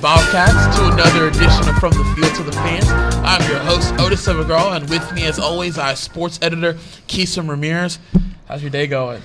Bobcats, to another edition of From the Field to the Fans. I'm your host, Odus Evbagharu, and with me, as always, our sports editor, Quixem Ramirez. How's your day going?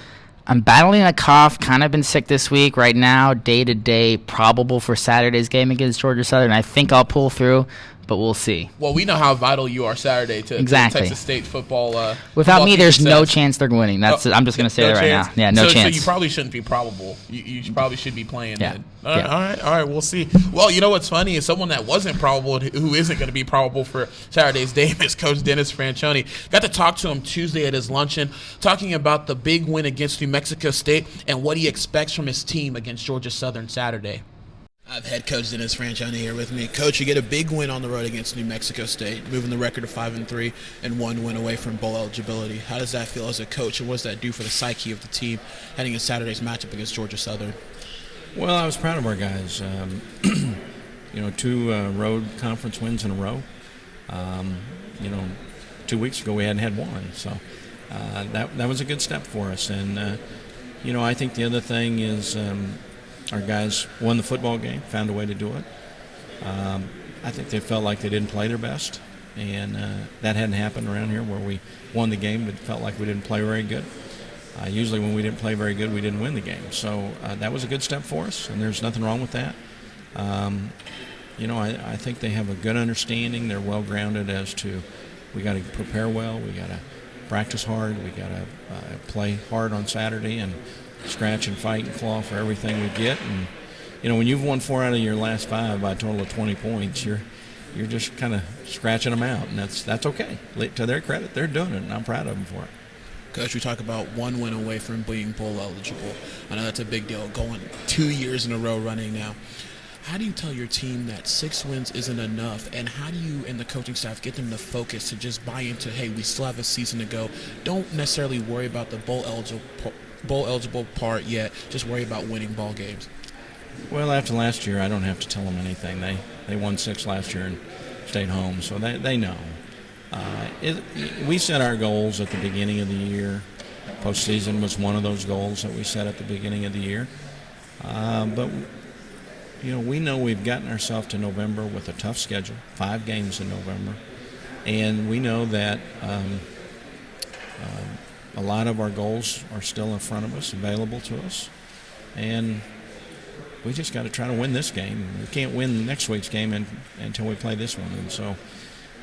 I'm battling a cough, kind of been sick this week. Right now, day-to-day, probable for Saturday's game against Georgia Southern. I think I'll pull through, but we'll see. Well, we know how vital you are Saturday to Texas State football. Without me, there's no chance they're winning. I'm just going to say that right now. Yeah, no chance. So you probably shouldn't be probable. You probably should be playing then. All Yeah. right, we'll see. Well, you know what's funny is someone that wasn't probable, who isn't going to be probable for Saturday's game, is Coach Dennis Franchione. Got to talk to him Tuesday at his luncheon, talking about the big win against New Mexico State and what he expects from his team against Georgia Southern Saturday. I've had Coach Dennis Franchione here with me. Coach, you get a big win on the road against New Mexico State, moving the record to 5-3 and one win away from bowl eligibility. How does that feel as a coach, and what does that do for the psyche of the team heading into Saturday's matchup against Georgia Southern? Well, I was proud of our guys. 2 road conference wins in a row. 2 weeks ago we hadn't had one, so that was a good step for us. And I think the other thing is our guys won the football game, found a way to do it. I think they felt like they didn't play their best, and that hadn't happened around here where we won the game but felt like we didn't play very good. Usually when we didn't play very good, we didn't win the game. So that was a good step for us, and there's nothing wrong with that. I think they have a good understanding. They're well-grounded as to we got to prepare well, we got to practice hard, we got to play hard on Saturday and scratch and fight and claw for everything we get. And when you've won 4 out of your last 5 by a total of 20 points, you're just kind of scratching them out, and that's okay. To their credit, they're doing it, and I'm proud of them for it. Coach, we talk about one win away from being bowl eligible. I know that's a big deal, going 2 years in a row running now. How do you tell your team that 6 wins isn't enough, and how do you and the coaching staff get them to focus to just buy into, hey, we still have a season to go, don't necessarily worry about the bowl eligible part yet, just worry about winning ball games? Well, after last year, I don't have to tell them anything. They won 6 last year and stayed home, so they know. We set our goals at the beginning of the year. Postseason was one of those goals that we set at the beginning of the year. But we know we've gotten ourselves to November with a tough schedule, 5 games in November, and we know that a lot of our goals are still in front of us, available to us, and we just got to try to win this game. We can't win next week's game until we play this one, and so.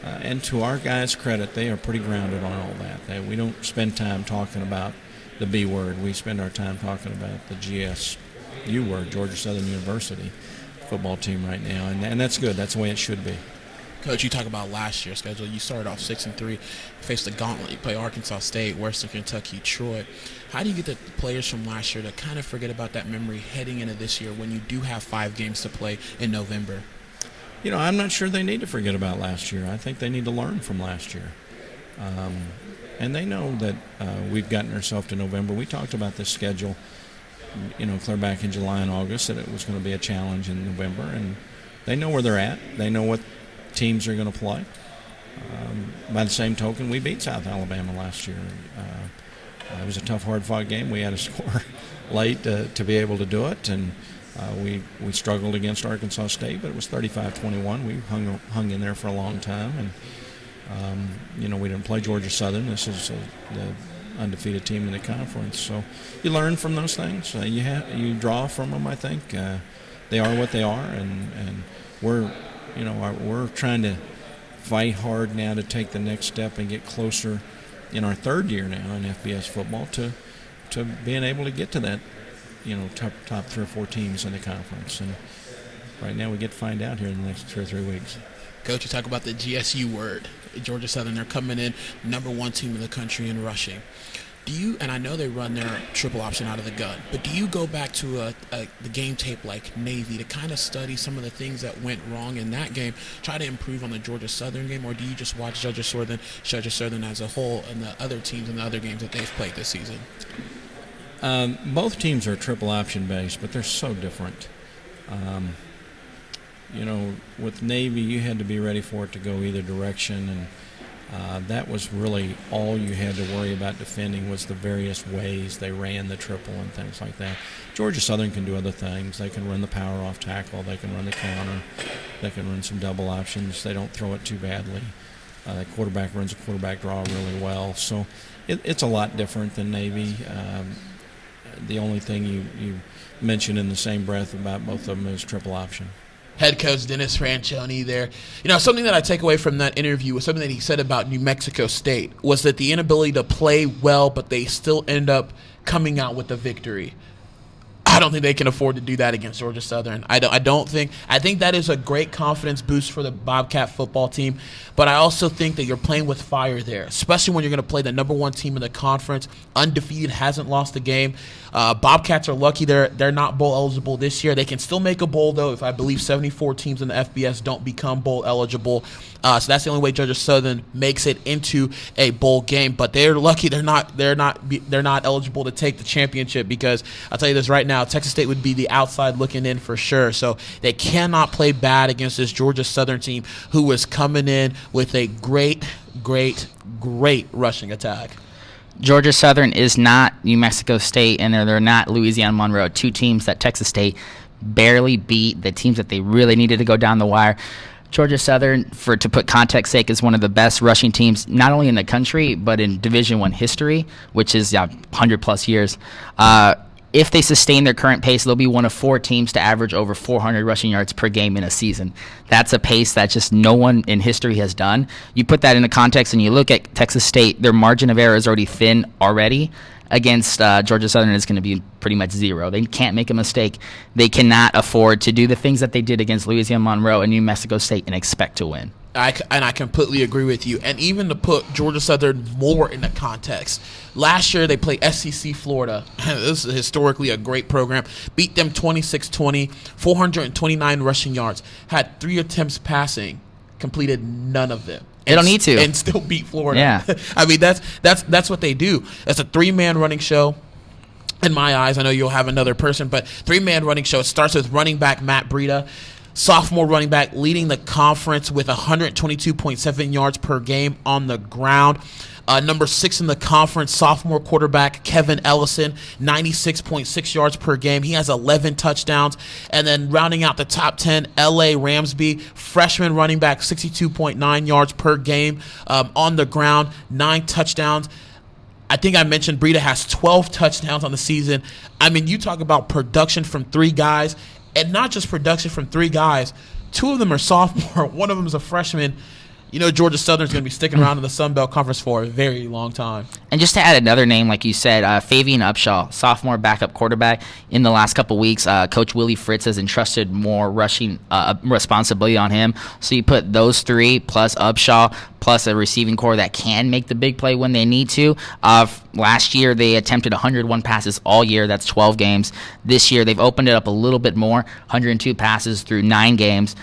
And to our guys' credit, they are pretty grounded on all that. We don't spend time talking about the B word. We spend our time talking about the GSU word, Georgia Southern University football team right now, and that's good. That's the way it should be. Coach, you talk about last year's schedule. You started off 6-3, faced the gauntlet. You play Arkansas State, Western Kentucky, Troy. How do you get the players from last year to kind of forget about that memory heading into this year when you do have 5 games to play in November? I'm not sure they need to forget about last year. I think they need to learn from last year. And they know that we've gotten ourselves to November. We talked about this schedule, clear back in July and August, that it was going to be a challenge in November. And they know where they're at. They know what teams are going to play. By the same token, we beat South Alabama last year. It was a tough, hard-fought game. We had to score late to be able to do it. And we struggled against Arkansas State, but it was 35-21. We hung in there for a long time, and we didn't play Georgia Southern. This is the undefeated team in the conference. So you learn from those things. You draw from them. I think they are what they are, and we're trying to fight hard now to take the next step and get closer in our 3rd year now in FBS football to being able to get to that. Top 3 or 4 teams in the conference, and right now we get to find out here in the next 2 or 3 weeks. Coach, you talk about the GSU word. Georgia Southern, they're coming in number 1 team in the country in rushing. And I know they run their triple option out of the gun, but do you go back to the game tape like Navy to kind of study some of the things that went wrong in that game, try to improve on the Georgia Southern game, or do you just watch Georgia Southern as a whole and the other teams and the other games that they've played this season? Both teams are triple option based, but they're so different. With Navy, you had to be ready for it to go either direction, That was really all you had to worry about defending was the various ways they ran the triple and things like that. Georgia Southern can do other things. They can run the power off tackle. They can run the counter. They can run some double options. They don't throw it too badly. The quarterback runs a quarterback draw really well. So it's a lot different than Navy. The only thing you mentioned in the same breath about both of them is triple option. Head coach Dennis Franchione there. Something that I take away from that interview was something that he said about New Mexico State was that the inability to play well, but they still end up coming out with a victory. I don't think they can afford to do that against Georgia Southern. I think that is a great confidence boost for the Bobcat football team, but I also think that you're playing with fire there, especially when you're going to play the number one team in the conference, undefeated, hasn't lost a game. Bobcats are lucky they're not bowl eligible this year. They can still make a bowl, though, if I believe 74 teams in the FBS don't become bowl eligible. So that's the only way Georgia Southern makes it into a bowl game. But they're lucky they're not eligible to take the championship, because I'll tell you this right now, Texas State would be the outside looking in for sure. So they cannot play bad against this Georgia Southern team who is coming in with a great rushing attack. Georgia Southern is not New Mexico State, and they're not Louisiana Monroe, two teams that Texas State barely beat, the teams that they really needed to go down the wire. Georgia Southern, to put context sake, is one of the best rushing teams, not only in the country, but in Division I history, which is 100-plus years. If they sustain their current pace, they'll be one of 4 teams to average over 400 rushing yards per game in a season. That's a pace that just no one in history has done. You put that into context and you look at Texas State, their margin of error is already thin already. Against Georgia Southern, it's going to be pretty much zero. They can't make a mistake. They cannot afford to do the things that they did against Louisiana Monroe and New Mexico State and expect to win. I completely agree with you. And even to put Georgia Southern more into context, last year they played SEC Florida. This is historically a great program. Beat them 26-20, 429 rushing yards, had 3 attempts passing, completed none of them. They don't need to. And still beat Florida. Yeah. I mean, that's what they do. It's a 3-man running show. In my eyes, I know you'll have another person, but 3-man running show. It starts with running back Matt Breida, sophomore running back, leading the conference with 122.7 yards per game on the ground. Number 6 in the conference, sophomore quarterback Kevin Ellison, 96.6 yards per game. He has 11 touchdowns. And then rounding out the top 10, L.A. Ramsby, freshman running back, 62.9 yards per game on the ground, 9 touchdowns. I think I mentioned Breida has 12 touchdowns on the season. I mean, you talk about production from 3 guys, and not just production from 3 guys. 2 of them are sophomore. One of them is a freshman. Georgia Southern's going to be sticking around in the Sun Belt Conference for a very long time. And just to add another name, like you said, Fabian Upshaw, sophomore backup quarterback. In the last couple weeks, Coach Willie Fritz has entrusted more rushing responsibility on him. So you put those 3 plus Upshaw plus a receiving core that can make the big play when they need to. Last year, they attempted 101 passes all year. That's 12 games. This year, they've opened it up a little bit more, 102 passes through 9 games.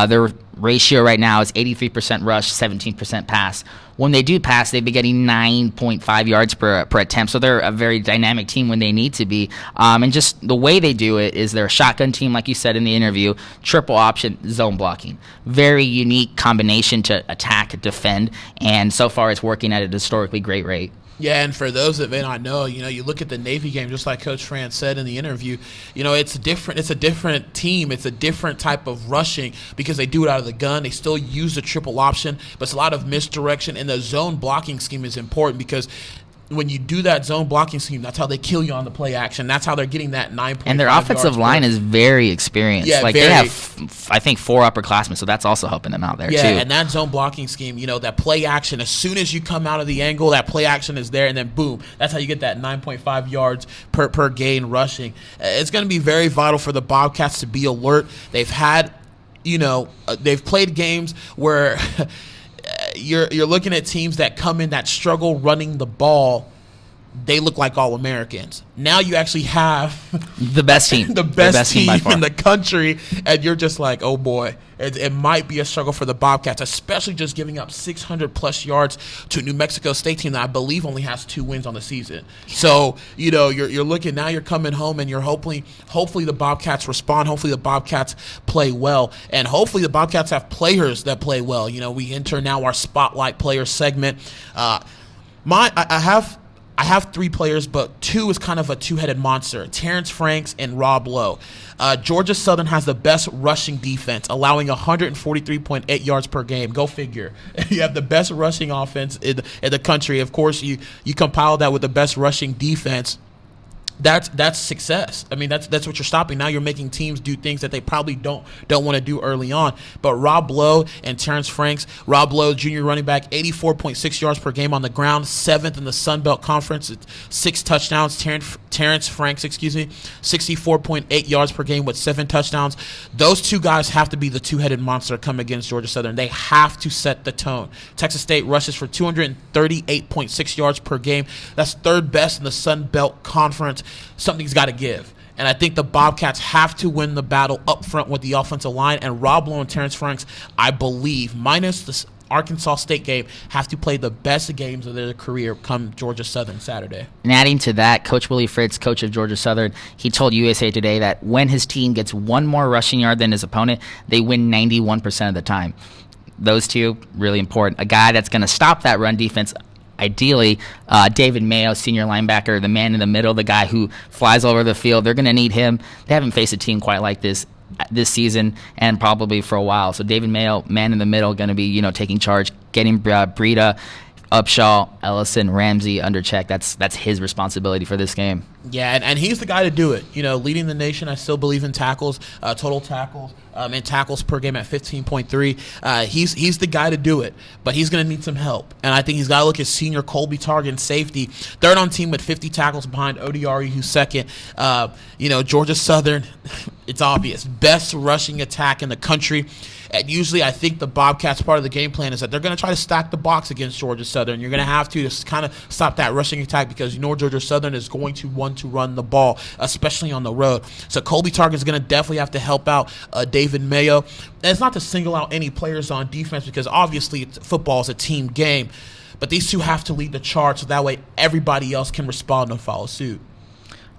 Their ratio right now is 83% rush, 17% pass. When they do pass, they've been getting 9.5 yards per attempt, so they're a very dynamic team when they need to be. And just the way they do it is they're a shotgun team, like you said in the interview, triple option zone blocking. Very unique combination to attack, defend, and so far it's working at a historically great rate. Yeah, and for those that may not know, you look at the Navy game, just like Coach Fran said in the interview, it's different. It's a different team. It's a different type of rushing because they do it out of the gun. They still use the triple option, but it's a lot of misdirection, and the zone blocking scheme is important because when you do that zone blocking scheme, that's how they kill you on the play action. That's how they're getting that 9.5 And their offensive line is very experienced. Yeah, they have, I think, 4 upperclassmen, so that's also helping them out there, too. Yeah, and that zone blocking scheme, that play action, as soon as you come out of the angle, that play action is there, and then boom, that's how you get that 9.5 yards per gain rushing. It's going to be very vital for the Bobcats to be alert. They've had, they've played games where you're looking at teams that come in that struggle running the ball, they look like All-Americans. Now you actually have the best team, the best team by far in the country, and you're just like, oh boy, it might be a struggle for the Bobcats, especially just giving up 600-plus yards to a New Mexico State team that I believe only has 2 wins on the season. So, you're looking now, you're coming home, and you're hopefully the Bobcats respond. Hopefully the Bobcats play well, and hopefully the Bobcats have players that play well. We enter now our Spotlight Player segment. I have 3 players, but 2 is kind of a two-headed monster, Terrence Franks and Rob Lowe. Georgia Southern has the best rushing defense, allowing 143.8 yards per game. Go figure. You have the best rushing offense in the country. Of course, you compile that with the best rushing defense. That's success. I mean, that's what you're stopping. Now you're making teams do things that they probably don't want to do early on. But Rob Lowe and Terrence Franks, Rob Lowe, junior running back, 84.6 yards per game on the ground, 7th in the Sun Belt Conference, 6 touchdowns. Terrence Franks, 64.8 yards per game with 7 touchdowns. Those 2 guys have to be the two-headed monster come against Georgia Southern. They have to set the tone. Texas State rushes for 238.6 yards per game. That's 3rd best in the Sun Belt Conference. Something's got to give. And I think the Bobcats have to win the battle up front with the offensive line. And Rob Lowe and Terrence Franks, I believe, minus the Arkansas State game, have to play the best games of their career come Georgia Southern Saturday. And adding to that, Coach Willie Fritz, coach of Georgia Southern, he told USA Today that when his team gets 1 more rushing yard than his opponent, they win 91% of the time. Those 2, really important. A guy that's going to stop that run defense, ideally, David Mayo, senior linebacker, the man in the middle, the guy who flies all over the field. They're going to need him. They haven't faced a team quite like this season and probably for a while. So David Mayo, man in the middle, going to be taking charge, getting Breida, Upshaw, Ellison, Ramsey under check. That's his responsibility for this game. Yeah, and he's the guy to do it. Leading the nation, I still believe in tackles, total tackles, and tackles per game at 15.3. He's the guy to do it, but he's going to need some help. And I think he's got to look at senior Colby Targan, safety, 3rd on team with 50 tackles behind Odiari, who's 2nd. Georgia Southern, it's obvious, best rushing attack in the country. And usually I think the Bobcats, part of the game plan is that they're going to try to stack the box against Georgia Southern. You're going to have to kind of stop that rushing attack because Georgia Southern is going to want to run the ball, especially on the road. So Colby Targan is going to definitely have to help out David Mayo. And it's not to single out any players on defense because obviously football is a team game. But these 2 have to lead the charge so that way everybody else can respond and follow suit.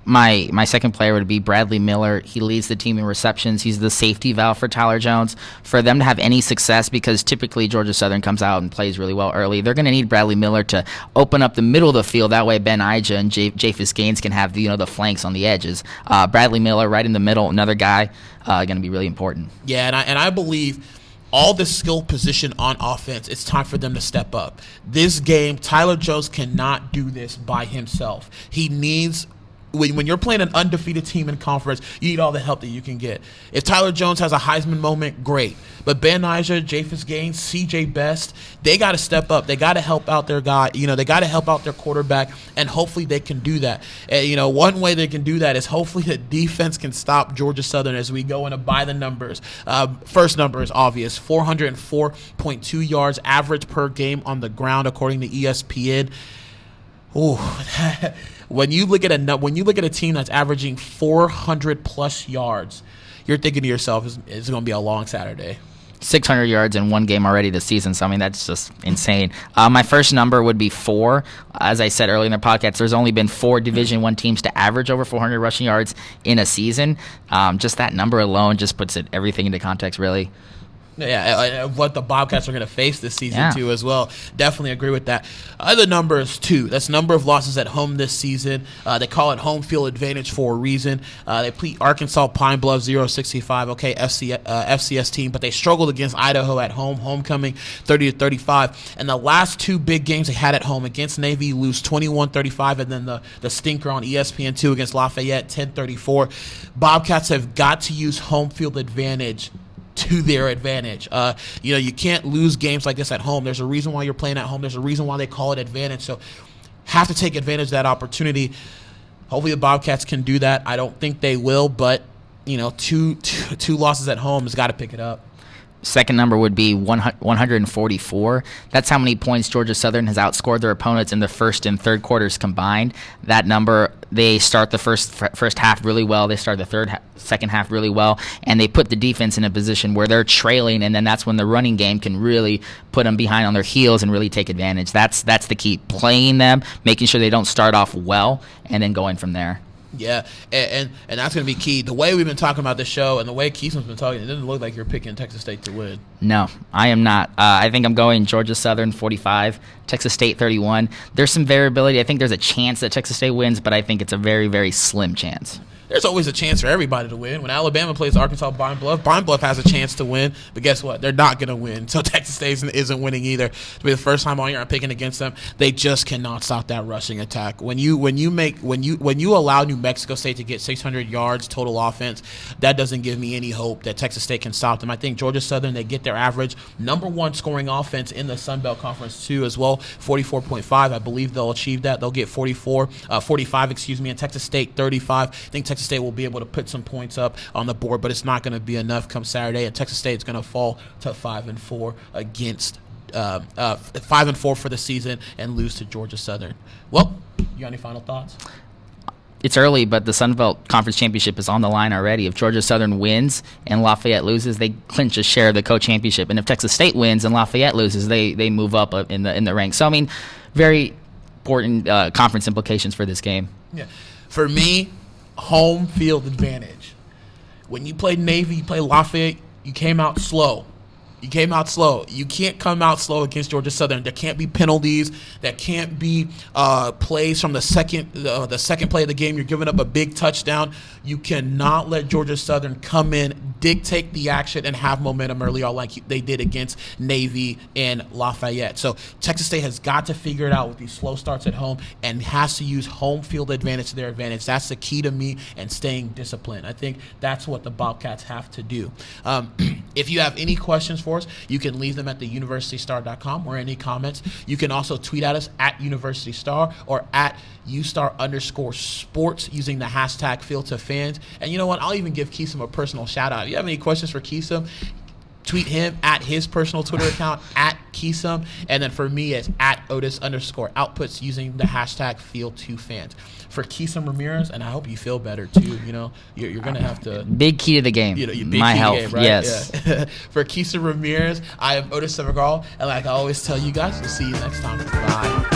My second player would be Bradley Miller. He leads the team in receptions. He's the safety valve for Tyler Jones. For them to have any success, because typically Georgia Southern comes out and plays really well early, they're going to need Bradley Miller to open up the middle of the field. That way Ben Ija and Japhus Gaines can have the flanks on the edges. Bradley Miller right in the middle, another guy, going to be really important. Yeah, and I believe all the skill position on offense, it's time for them to step up. This game, Tyler Jones cannot do this by himself. He needs when you're playing an undefeated team in conference, you need all the help that you can get. If Tyler Jones has a Heisman moment, great. But Ben Ija, Japhus Gaines, CJ Best, they got to step up. They got to help out their guy. They got to help out their quarterback, and hopefully they can do that. And, one way they can do that is hopefully the defense can stop Georgia Southern as we go into by the numbers. First number is obvious, 404.2 yards average per game on the ground, according to ESPN. Ooh, when you look at a team that's averaging 400+ yards, you're thinking to yourself, it's going to be a long Saturday. 600 yards in one game already this season, so I mean that's just insane. My first number would be 4. As I said earlier in the podcast, there's only been 4 Division I teams to average over 400 rushing yards in a season. Just that number alone just puts everything into context, really. Yeah, what the Bobcats are going to face this season, too, as well. Definitely agree with that. Other number is 2. That's number of losses at home this season. They call it home field advantage for a reason. They beat Arkansas Pine Bluff 0-65, okay, FCS team, but they struggled against Idaho at home, homecoming 30-35. And the last 2 big games they had at home against Navy lose 21-35, and then the stinker on ESPN2 against Lafayette 10-34. Bobcats have got to use home field advantage to their advantage. You can't lose games like this at home. There's a reason why you're playing at home. There's a reason why they call it advantage. So have to take advantage of that opportunity. Hopefully the Bobcats can do that. I don't think they will, but 2 losses at home has got to pick it up. second number would be 144. That's how many points Georgia Southern has outscored their opponents in the first and third quarters combined. That number, they start the first half really well. They start the second half really well, and they put the defense in a position where they're trailing, and then that's when the running game can really put them behind on their heels and really take advantage. That's the key. Playing them, making sure they don't start off well, and then going from there. Yeah, and that's going to be key. The way we've been talking about the show and the way Quixem's been talking, it doesn't look like you're picking Texas State to win. No, I am not. I think I'm going Georgia Southern 45, Texas State 31. There's some variability. I think there's a chance that Texas State wins, but I think it's a very, very slim chance. There's always a chance for everybody to win. When Alabama plays Arkansas Pine Bluff has a chance to win, but guess what? They're not going to win. So Texas State isn't winning either. To be the first time all year I'm picking against them. They just cannot stop that rushing attack. When you allow New Mexico State to get 600 yards total offense, that doesn't give me any hope that Texas State can stop them. I think Georgia Southern, they get their average number one scoring offense in the Sun Belt Conference too as well, 44.5. I believe they'll achieve that. They'll get 45, and Texas State 35. I think Texas State will be able to put some points up on the board, but it's not going to be enough come Saturday, and Texas State is going to fall to 5-4 against 5-4 for the season and lose to Georgia Southern. Well, you got any final thoughts? It's early, but the Sun Belt Conference Championship is on the line already. If Georgia Southern wins and Lafayette loses, they clinch a share of the co-championship. And if Texas State wins and Lafayette loses, they move up in the ranks. So, I mean, very important conference implications for this game. Yeah. For me, home field advantage. When you play Navy, you play Lafayette, you came out slow. You can't come out slow against Georgia Southern. There can't be penalties. There can't be plays from the second play of the game. You're giving up a big touchdown. You cannot let Georgia Southern come in, dictate the action, and have momentum early on like they did against Navy and Lafayette. So Texas State has got to figure it out with these slow starts at home and has to use home field advantage to their advantage. That's the key to me and staying disciplined. I think that's what the Bobcats have to do. If you have any questions for us, you can leave them at theuniversitystar.com or any comments. You can also tweet at us at UniversityStar or at @UStar_sports using the hashtag #FieldToFans. And you know what? I'll even give Quixem a personal shout out. If you have any questions for Quixem, tweet him at his personal Twitter account at Quixem, and then for me it's at Odus_outputs using the hashtag #FieldToFans. For Quixem Ramirez, and I hope you feel better too. You know, you're gonna have to big key to the game. My health, game, right? Yes. Yeah. For Quixem Ramirez, I am Odus Evbagharu, and like I always tell you guys, we'll see you next time. Bye.